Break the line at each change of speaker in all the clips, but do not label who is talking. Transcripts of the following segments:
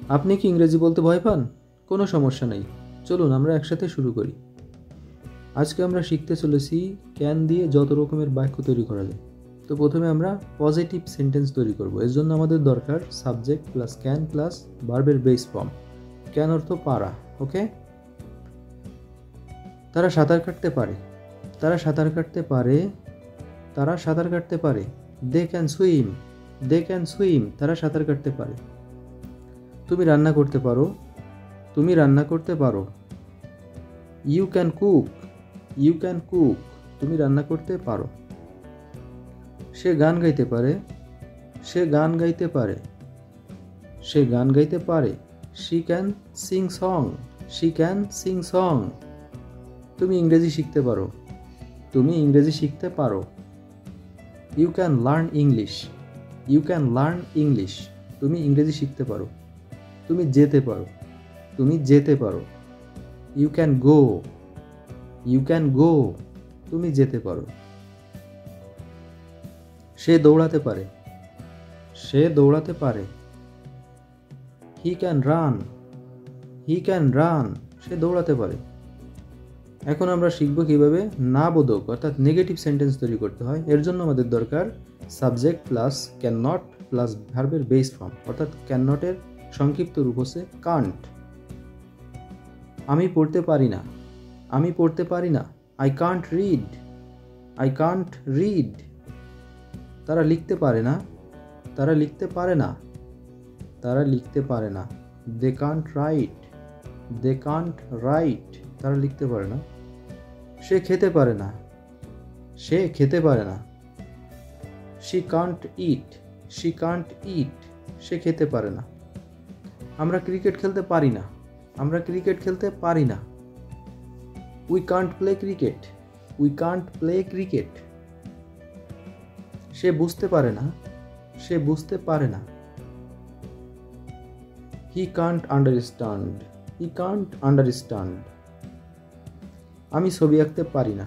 আপনি কি ইংরেজি বলতে ভয় পান? কোনো সমস্যা নেই, চলুন আমরা একসাথে শুরু করি। আজকে আমরা শিখতে চলেছি ক্যান দিয়ে যত রকমের বাক্য তৈরি করা যায়। তো প্রথমে আমরা পজিটিভ সেন্টেন্স তৈরি করব। এর জন্য আমাদের দরকার সাবজেক্ট প্লাস ক্যান প্লাস ভার্বের বেস ফর্ম। ক্যান অর্থ পারা, ওকে? তারা সাঁতার কাটতে পারে। তারা সাঁতার কাটতে পারে। তারা সাঁতার কাটতে পারে। They can swim. They can swim. তারা সাঁতার কাটতে পারে। তুমি রান্না করতে পারো। তুমি রান্না করতে পারো। You can cook. You can cook. তুমি রান্না করতে পারো। সে গান গাইতে পারে। সে গান গাইতে পারে। সে গান গাইতে পারে। She can sing song. She can sing song. তুমি ইংরেজি শিখতে পারো। তুমি ইংরেজি শিখতে পারো। You can learn English. You can learn English. তুমি ইংরেজি শিখতে পারো। তুমি যেতে পারো। তুমি যেতে পারো। You can go. You can go. তুমি যেতে পারো। সে দৌড়াতে পারে। সে দৌড়াতে পারে। He can run. He can run. সে দৌড়াতে পারে। এখন আমরা শিখব কিভাবে না বোধক অর্থাৎ নেগেটিভ সেন্টেন্স তৈরি করতে হয়। এর জন্য আমাদের দরকার subject plus can not plus ভার্বের বেস ফর্ম, অর্থাৎ ক্যান নটের সংক্ষিপ্ত রূপ হচ্ছে কান্ট। আমি পড়তে পারি না। আমি পড়তে পারি না। I Kant read. I can't read. তারা লিখতে পারে না। তারা লিখতে পারে না। তারা লিখতে পারে না। They can't write. They can't write. তারা লিখতে পারে না। সে খেতে পারে না। সে খেতে পারে না। She can't eat. She can't eat. সে খেতে পারে না। আমরা ক্রিকেট খেলতে পারি না। আমরা ক্রিকেট খেলতে পারি না। We can't play cricket. We can't play cricket. সে বুঝতে পারে না। সে বুঝতে পারে না। He can't understand. He can't understand. আমি ছবি আঁকতে পারি না।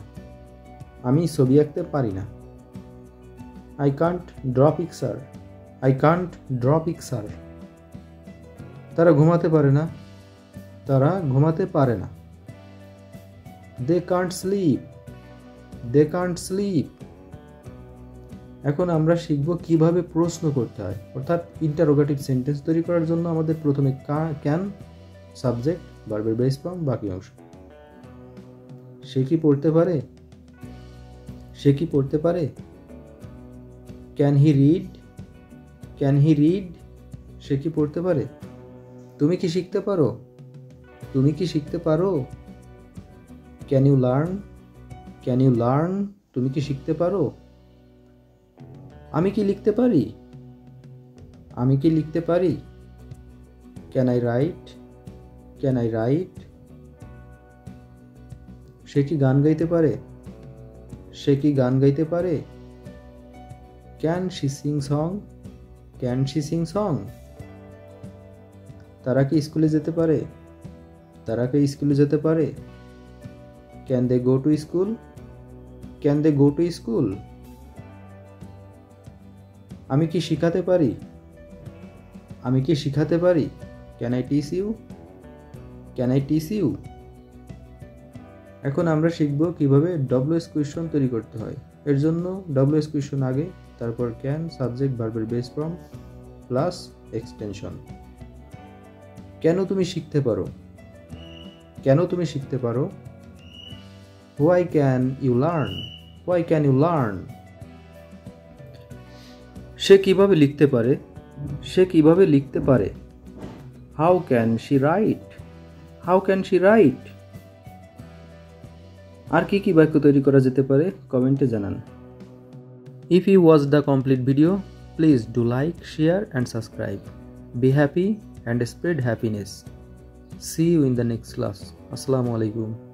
আমি ছবি আঁকতে পারি না। I can't draw picture. I can't draw picture. তারা ঘুমাতে পারে না। তারা ঘুমাতে পারে না। They can't sleep. They can't sleep. এখন আমরা শিখব কিভাবে প্রশ্ন করতে হয়, অর্থাৎ ইন্টারোগেটিভ সেন্টেন্স তৈরি করার জন্য আমাদের প্রথমে ক্যান, সাবজেক্ট, ভার্বের বেস ফর্ম, বাকি অংশ। সে কি পড়তে পারে? সে কি পড়তে পারে? Can he read? Can he read? সে কি পড়তে পারে? তুমি কি শিখতে পারো? তুমি কি শিখতে পারো? Can you learn? Can you learn? তুমি কি শিখতে পারো? আমি কি লিখতে পারি? আমি কি লিখতে পারি? Can I write? Can I write? সে কি গান গাইতে পারে? সে কি গান গাইতে পারে? Can she sing song? Can she sing song? তারা কি স্কুলে যেতে পারে? তারা কি স্কুলে যেতে পারে? Can they go to school? Can they go to school? আমি কি শিখাতে পারি? আমি কি শিখাতে পারি? Can I teach you? Can I teach you? এখন আমরা শিখব কিভাবে ডব্লিউএস কোয়েশ্চন তৈরি করতে হয়। এর জন্য ডব্লিউএস কোয়েশ্চন আগে, তারপর ক্যান, সাবজেক্ট, ভার্বের বেস ফর্ম প্লাস এক্সটেনশন। কেন তুমি শিখতে পারো? কেন তুমি শিখতে পারো? Why can you learn? Why can you learn? সে কিভাবে লিখতে পারে? সে কিভাবে লিখতে পারে? How can she write? How can she write? আর কি কি বাক্য তৈরি করা যেতে পারে কমেন্টে জানান। If you watched the complete video, please do like, share and subscribe. Be happy and spread happiness. See you in the next class. Assalamu alaikum.